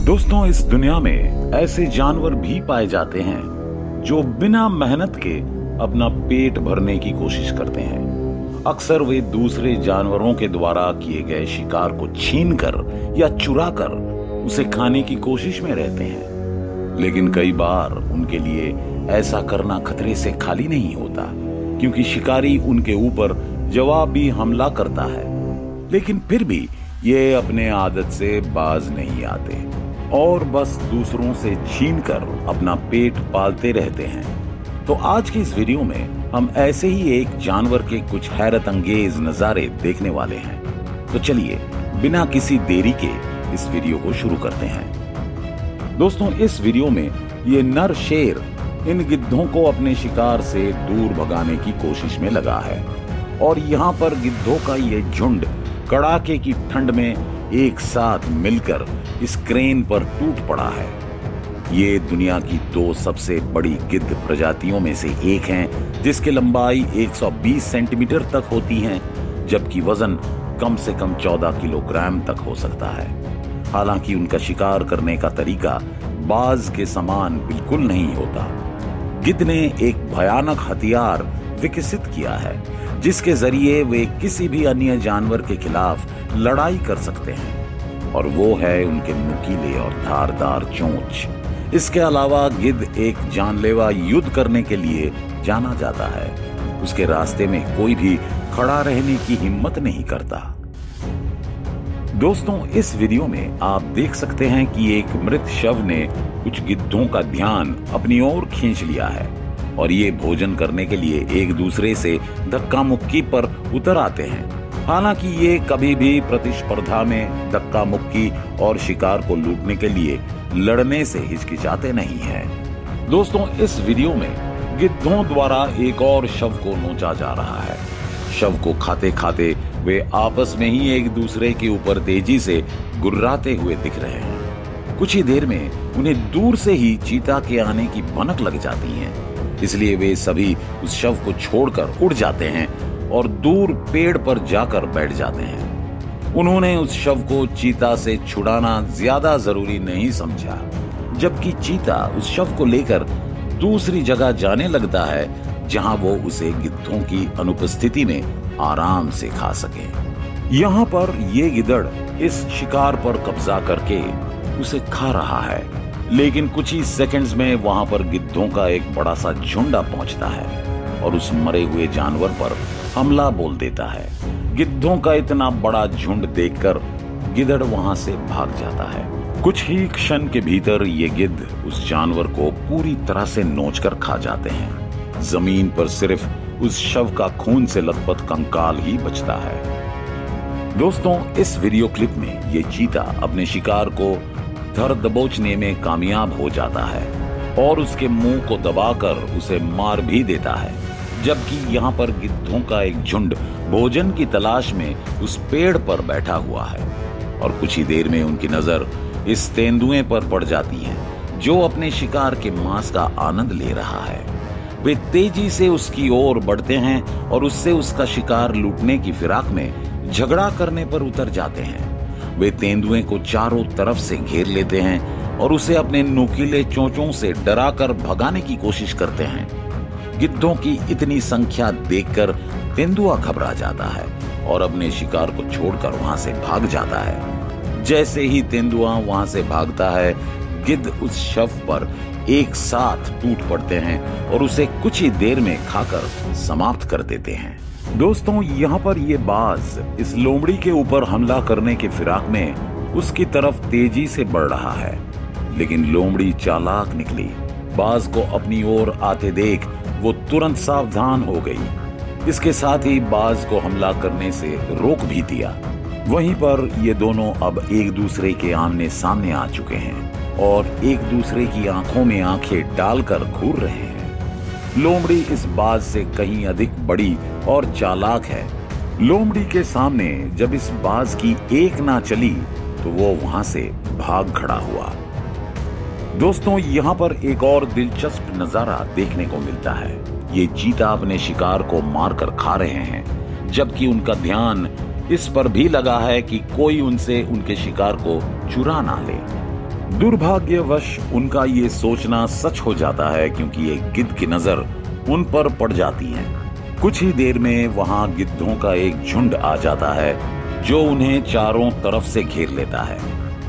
दोस्तों, इस दुनिया में ऐसे जानवर भी पाए जाते हैं जो बिना मेहनत के अपना पेट भरने की कोशिश करते हैं। अक्सर वे दूसरे जानवरों के द्वारा किए गए शिकार को छीनकर या चुराकर उसे खाने की कोशिश में रहते हैं, लेकिन कई बार उनके लिए ऐसा करना खतरे से खाली नहीं होता, क्योंकि शिकारी उनके ऊपर जवाबी हमला करता है। लेकिन फिर भी ये अपने आदत से बाज नहीं आते और बस दूसरों से छीनकर अपना पेट पालते रहते हैं। तो आज की इस वीडियो में हम ऐसे ही एक जानवर के कुछ हैरत अंगेज नजारे देखने वाले हैं। तो चलिए बिना किसी देरी के इस वीडियो को शुरू करते हैं। दोस्तों, इस वीडियो में ये नर शेर इन गिद्धों को अपने शिकार से दूर भगाने की कोशिश में लगा है और यहाँ पर गिद्धों का ये झुंड कड़ाके की ठंड में एक साथ मिलकर इस क्रेन पर टूट पड़ा है। ये दुनिया की दो सबसे बड़ी गिद्ध प्रजातियों में से एक हैं, जिसकी लंबाई 120 सेंटीमीटर तक होती है, जबकि वजन कम से कम 14 किलोग्राम तक हो सकता है। हालांकि उनका शिकार करने का तरीका बाज के समान बिल्कुल नहीं होता। गिद्ध ने एक भयानक हथियार विकसित किया है, जिसके जरिए वे किसी भी अन्य जानवर के खिलाफ लड़ाई कर सकते हैं, और वो है उनके नुकीले और धारदार चोंच। इसके अलावा गिद्ध एक जानलेवा युद्ध करने के लिए जाना जाता है। उसके रास्ते में कोई भी खड़ा रहने की हिम्मत नहीं करता। दोस्तों, इस वीडियो में आप देख सकते हैं कि एक मृत शव ने कुछ गिद्धों का ध्यान अपनी ओर खींच लिया है और ये भोजन करने के लिए एक दूसरे से धक्का मुक्की पर उतर आते हैं। हालांकि ये कभी भी प्रतिस्पर्धा में धक्का मुक्की और शिकार को लूटने के लिए लड़ने से हिचकिचाते नहीं हैं। दोस्तों, इस वीडियो में गिद्धों द्वारा एक और शव को नोचा जा रहा है। शव को खाते खाते वे आपस में ही एक दूसरे के ऊपर तेजी से गुर्राते हुए दिख रहे हैं। कुछ ही देर में उन्हें दूर से ही चीता के आने की भनक लग जाती है, इसलिए वे सभी उस शव को छोड़कर उड़ जाते हैं और दूर पेड़ पर जाकर बैठ जाते हैं। उन्होंने उस शव को चीता से छुड़ाना ज्यादा जरूरी नहीं समझा, जबकि चीता उस शव को लेकर दूसरी जगह जाने लगता है, जहां वो उसे गिद्धों की अनुपस्थिति में आराम से खा सके। यहाँ पर ये गिद्धड़ इस शिकार पर कब्जा करके उसे खा रहा है, लेकिन कुछ ही सेकंड्स में वहां पर गिद्धों का एक बड़ा सा झुंड पहुंचता है और उस मरे हुए जानवर पर हमला बोल देता है। गिद्धों का इतना बड़ा झुंड देखकर गिद्धड़ वहां से भाग जाता है। कुछ ही क्षण के भीतर ये गिद्ध उस जानवर को पूरी तरह से नोचकर खा जाते हैं। जमीन पर सिर्फ उस शव का खून से लथपथ कंकाल ही बचता है। दोस्तों, इस वीडियो क्लिप में ये चीता अपने शिकार को धर दबोचने में कामयाब हो जाता है और उसके मुंह को दबाकर उसे मार भी देता है, जबकि यहाँ पर गिद्धों का एक झुंड भोजन की तलाश में उस पेड़ पर बैठा हुआ है और कुछ ही देर में उनकी नजर इस तेंदुए पर पड़ जाती है, जो अपने शिकार के मांस का आनंद ले रहा है। वे तेजी से उसकी ओर बढ़ते हैं और उससे उसका शिकार लूटने की फिराक में झगड़ा करने पर उतर जाते हैं। वे तेंदुए को चारों तरफ से घेर लेते हैं और उसे अपने नुकीले चोंचों से डराकर भगाने की कोशिश करते हैं। गिद्धों की इतनी संख्या देखकर तेंदुआ घबरा जाता है और अपने शिकार को छोड़कर वहां से भाग जाता है। जैसे ही तेंदुआ वहां से भागता है, गिद्ध उस शव पर एक साथ टूट पड़ते हैं और उसे कुछ ही देर में खाकर समाप्त कर देते हैं। दोस्तों, यहाँ पर ये बाज इस लोमड़ी के ऊपर हमला करने के फिराक में उसकी तरफ तेजी से बढ़ रहा है, लेकिन लोमड़ी चालाक निकली। बाज को अपनी ओर आते देख वो तुरंत सावधान हो गई। इसके साथ ही बाज को हमला करने से रोक भी दिया। वहीं पर ये दोनों अब एक दूसरे के आमने सामने आ चुके हैं और एक दूसरे की आंखों में आंखें डालकर घूर रहे हैं। लोमड़ी इस बाज से कहीं अधिक बड़ी और चालाक है। लोमड़ी के सामने जब इस बाज की एक ना चली तो वो वहां से भाग खड़ा हुआ। दोस्तों, यहाँ पर एक और दिलचस्प नजारा देखने को मिलता है। ये चीता अपने शिकार को मारकर खा रहे हैं, जबकि उनका ध्यान इस पर भी लगा है कि कोई उनसे उनके शिकार को चुरा ना ले। दुर्भाग्यवश उनका ये सोचना सच हो जाता है, क्योंकि एक गिद्ध की नजर उन पर पड़ जाती है। कुछ ही देर में वहां गिद्धों का एक झुंड आ जाता है जो उन्हें चारों तरफ से घेर लेता है।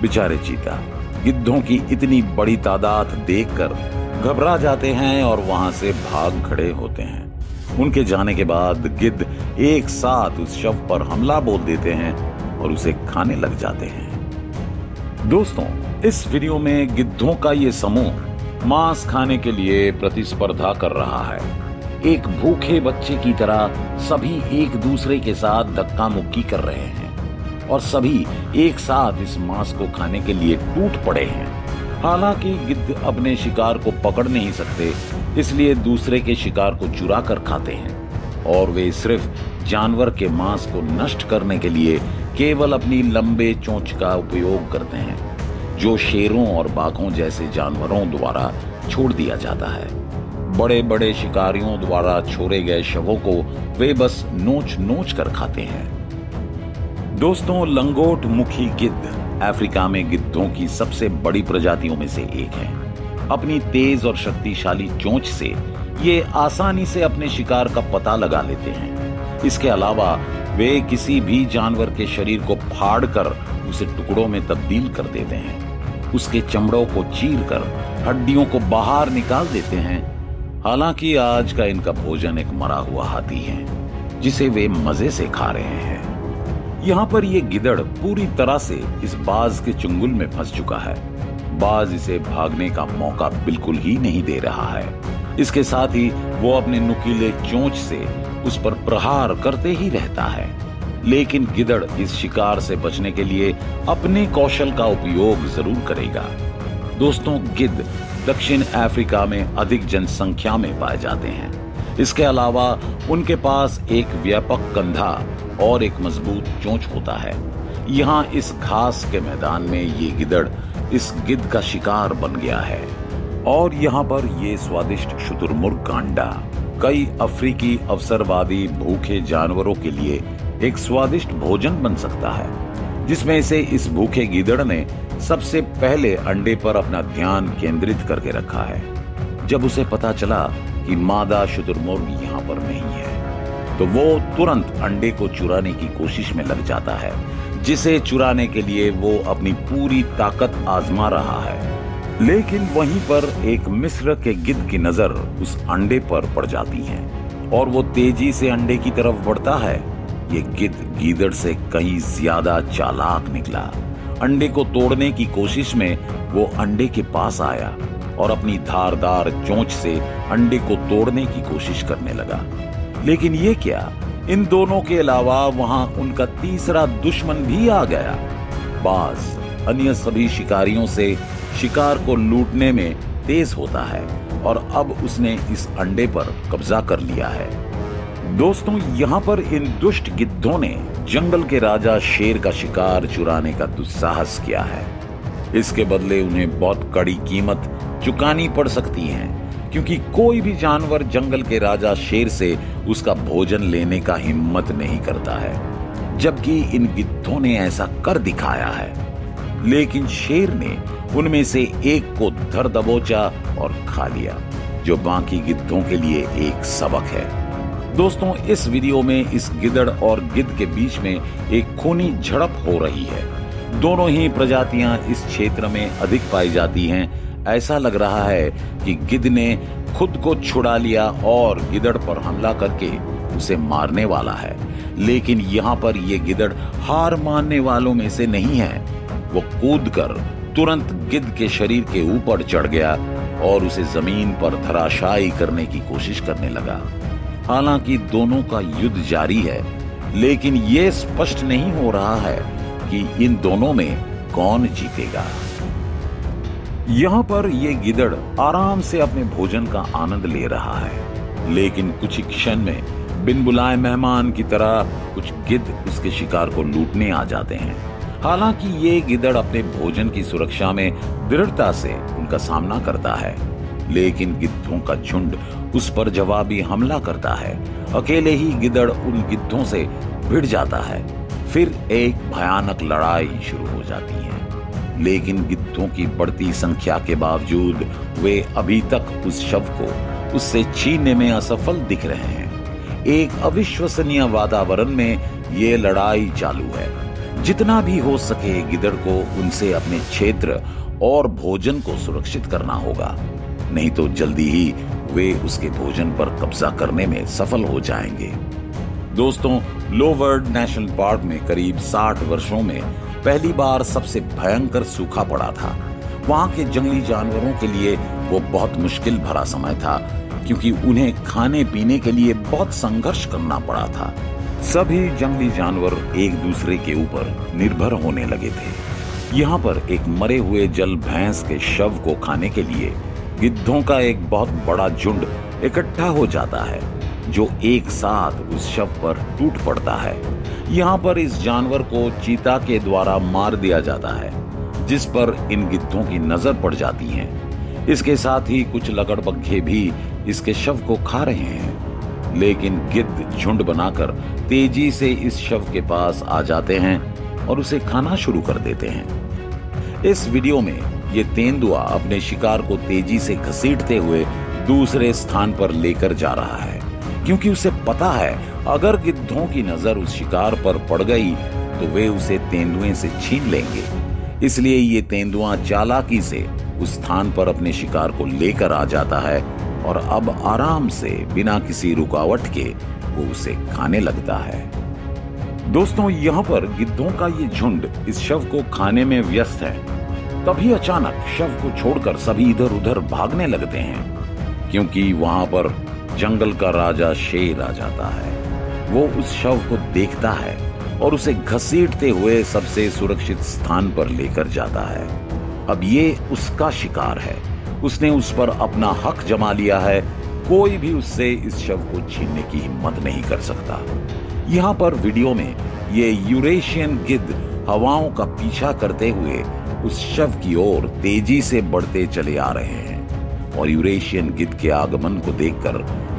बेचारे चीता गिद्धों की इतनी बड़ी तादाद देखकर घबरा जाते हैं और वहां से भाग खड़े होते हैं। उनके जाने के बाद गिद्ध एक साथ उस शव पर हमला बोल देते हैं और उसे खाने लग जाते हैं। दोस्तों, इस वीडियो में गिद्धों का ये समूह मांस खाने के लिए प्रतिस्पर्धा कर रहा है। एक भूखे बच्चे की तरह सभी एक दूसरे के साथ धक्का मुक्की कर रहे हैं और सभी एक साथ इस मांस को खाने के लिए टूट पड़े हैं। हालांकि गिद्ध अपने शिकार को पकड़ नहीं सकते, इसलिए दूसरे के शिकार को चुरा कर खाते हैं और वे सिर्फ जानवर के मांस को नष्ट करने के लिए केवल अपनी लंबे चोंच का उपयोग करते हैं, जो शेरों और बाघों जैसे जानवरों द्वारा छोड़ दिया जाता है। बड़े बड़े शिकारियों द्वारा छोड़े गए शवों को वे बस नोच नोच कर खाते हैं। दोस्तों, लंगोट मुखी गिद्ध अफ्रीका में गिद्धों की सबसे बड़ी प्रजातियों में से एक है। अपनी तेज और शक्तिशाली चोंच से ये आसानी से अपने शिकार का पता लगा लेते हैं। इसके अलावा वे किसी भी जानवर के शरीर को फाड़कर उसे टुकड़ों में तब्दील कर देते हैं, उसके चमड़ों को चीरकर हड्डियों को बाहर निकाल देते हैं। हालांकि आज का इनका भोजन एक मरा हुआ हाथी है, जिसे वे मजे से खा रहे हैं। यहाँ पर ये गिदड़ पूरी तरह से इस बाज के चुंगल में फंस चुका है। बाज इसे भागने का मौका बिल्कुल ही नहीं दे रहा है। इसके साथ ही वो अपने नुकीले चोंच से उस पर प्रहार करते ही रहता है। लेकिन गिदड़ इस शिकार से बचने के लिए अपने कौशल का उपयोग जरूर करेगा। दोस्तों, गिद्ध दक्षिण अफ्रीका में अधिक जनसंख्या में पाए जाते हैं। इसके अलावा उनके पास एक व्यापक कंधा और एक मजबूत चोंच होता है। यहाँ इस घास के मैदान में ये गिदड़ इस गिद्ध का शिकार बन गया है और यहाँ पर ये स्वादिष्ट शुतुरमुर्ग कांडा कई अफ्रीकी अवसरवादी भूखे जानवरों के लिए एक स्वादिष्ट भोजन बन सकता है, जिसमें से इस भूखे गिदड़ ने सबसे पहले अंडे पर अपना ध्यान केंद्रित करके रखा है। जब उसे पता चला कि मादा शुतुरमुर्ग यहाँ पर नहीं है, तो वो तुरंत अंडे को चुराने की कोशिश में लग जाता है, जिसे चुराने के लिए वो अपनी पूरी ताकत आजमा रहा है। लेकिन वहीं पर एक मिस्र के गिद्ध की नजर उस अंडे पर पड़ जाती है और वो तेजी से अंडे की तरफ बढ़ता है। ये गिद्ध गीदड़ से कहीं ज्यादा चालाक निकला। अंडे को तोड़ने की कोशिश में वो अंडे के पास आया और अपनी धारदार चोंच से अंडे को तोड़ने की कोशिश करने लगा। लेकिन ये क्या, इन दोनों के अलावा वहां उनका तीसरा दुश्मन भी आ गया। बाज अन्य सभी शिकारियों से शिकार को लूटने में तेज होता है और अब उसने इस अंडे पर कब्जा कर लिया है। दोस्तों, यहाँ पर इन दुष्ट गिद्धों ने जंगल के राजा शेर का शिकार चुराने का दुस्साहस किया है। इसके बदले उन्हें बहुत कड़ी कीमत चुकानी पड़ सकती है, क्योंकि कोई भी जानवर जंगल के राजा शेर से उसका भोजन लेने का हिम्मत नहीं करता है, जबकि इन गिद्धों ने ऐसा कर दिखाया है। लेकिन शेर ने उनमें से एक को धर दबोचा और खा लिया, जो बाकी गिद्धों के लिए एक सबक है। दोस्तों, इस वीडियो में इस गिदड़ और गिद्ध के बीच में एक खूनी झड़प हो रही है। दोनों ही प्रजातियां इस क्षेत्र में अधिक पाई जाती हैं। ऐसा लग रहा है कि गिद्ध ने खुद को छुड़ा लिया और गिदड़ पर हमला करके उसे मारने वाला है। लेकिन यहाँ पर ये गिदड़ हार मानने वालों में से नहीं है। वो कूदकर तुरंत गिद्ध के शरीर के ऊपर चढ़ गया और उसे जमीन पर धराशायी करने की कोशिश करने लगा। हालांकि दोनों का युद्ध जारी है, लेकिन ये स्पष्ट नहीं हो रहा है कि इन दोनों में कौन जीतेगा। यहाँ पर ये गिदड़ आराम से अपने भोजन का आनंद ले रहा है, लेकिन कुछ ही क्षण में बिन बुलाए मेहमान की तरह कुछ गिद्ध उसके शिकार को लूटने आ जाते हैं। हालांकि ये गिदड़ अपने भोजन की सुरक्षा में दृढ़ता से उनका सामना करता है, लेकिन गिद्धों का झुंड उस पर जवाबी हमला करता है। अकेले ही गिदड़ उन गिद्धों से भिड़ जाता है। फिर एक भयानक लड़ाई शुरू हो जाती है। लेकिन गिद्धों की बढ़ती संख्या के बावजूद वे अभी तक उस शव को उससे छीनने में असफल दिख रहे हैं। एक अविश्वसनीय वातावरण में ये लड़ाई चालू है। जितना भी हो सके गिद्धड़ को उनसे अपने क्षेत्र और भोजन को सुरक्षित करना होगा, नहीं तो जल्दी ही वे उसके भोजन पर कब्जा करने में सफल हो जाएंगे। दोस्तों, लोवर्ड नेशनल पार्क में करीब 60 वर्षों में पहली बार सबसे भयंकर सूखा पड़ा था। वहां के जंगली जानवरों के लिए वो बहुत मुश्किल भरा समय था, क्योंकि उन्हें खाने पीने के लिए बहुत संघर्ष करना पड़ा था। सभी जंगली जानवर एक दूसरे के ऊपर निर्भर होने लगे थे। यहाँ पर एक मरे हुए जल भैंस के शव को खाने के लिए गिद्धों का एक बहुत बड़ा झुंड इकट्ठा हो जाता है, जो एक साथ उस शव पर टूट पड़ता है। यहाँ पर इस जानवर को चीता के द्वारा मार दिया जाता है, जिस पर इन गिद्धों की नजर पड़ जाती है। इसके साथ ही कुछ लकड़बग्घे भी इसके शव को खा रहे हैं, लेकिन गिद्ध झुंड बनाकर तेजी से इस शव के पास आ जाते हैं और उसे खाना शुरू कर देते हैं। इस वीडियो में ये तेंदुआ अपने शिकार को तेजी से घसीटते हुए दूसरे स्थान पर लेकर जा रहा है, क्योंकि उसे पता है अगर गिद्धों की नजर उस शिकार पर पड़ गई तो वे उसे तेंदुए से छीन लेंगे। इसलिए ये तेंदुआ चालाकी से उस स्थान पर अपने शिकार को लेकर आ जाता है और अब आराम से बिना किसी रुकावट के वो उसे खाने लगता है। दोस्तों, यहाँ पर गिद्धों का ये झुंड इस शव को खाने में व्यस्त है। तभी अचानक शव को छोड़कर सभी इधर उधर भागने लगते हैं, क्योंकि वहां पर जंगल का राजा शेर आ जाता है। वो उस शव को देखता है और उसे घसीटते हुए सबसे सुरक्षित स्थान पर लेकर जाता है। अब ये उसका शिकार है, उसने उस पर अपना हक जमा लिया है। कोई भी उससे इस शव को छीनने की हिम्मत नहीं कर सकता। यहाँ पर वीडियो में ये यूरेशियन गिद्ध हवाओं का पीछा करते हुए उस शव की ओर तेजी से बढ़ते चले आ रहे हैं, और यूरेशियन गिद्ध के आगमन को देखकर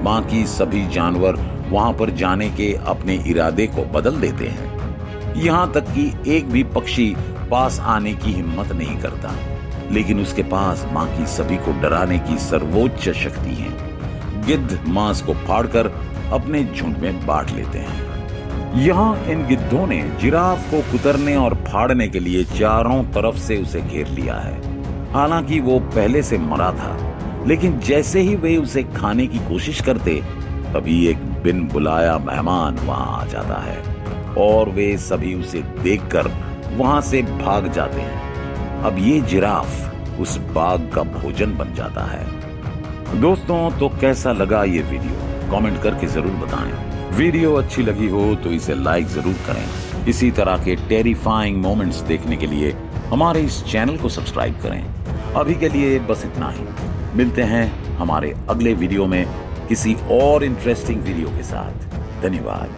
बाकी सभी जानवर वहां पर जाने के अपने इरादे को बदल देते हैं। यहाँ तक कि एक भी पक्षी पास आने की हिम्मत नहीं करता, लेकिन उसके पास बाकी सभी को डराने की सर्वोच्च शक्ति है। गिद्ध मांस को फाड़कर अपने झुंड में बांट लेते हैं। यहाँ इन गिद्धों ने जिराफ को कुतरने और फाड़ने के लिए चारों तरफ से उसे घेर लिया है। हालांकि वो पहले से मरा था, लेकिन जैसे ही वे उसे खाने की कोशिश करते, तभी एक बिन बुलाया मेहमान वहां आ जाता है और वे सभी उसे देखकर वहां से भाग जाते हैं। अब ये जिराफ उस बाघ का भोजन बन जाता है। दोस्तों, तो कैसा लगा ये वीडियो? कमेंट करके जरूर बताएं। वीडियो अच्छी लगी हो तो इसे लाइक जरूर करें। इसी तरह के टेरिफाइंग मोमेंट्स देखने के लिए हमारे इस चैनल को सब्सक्राइब करें। अभी के लिए बस इतना ही। मिलते हैं हमारे अगले वीडियो में किसी और इंटरेस्टिंग वीडियो के साथ। धन्यवाद।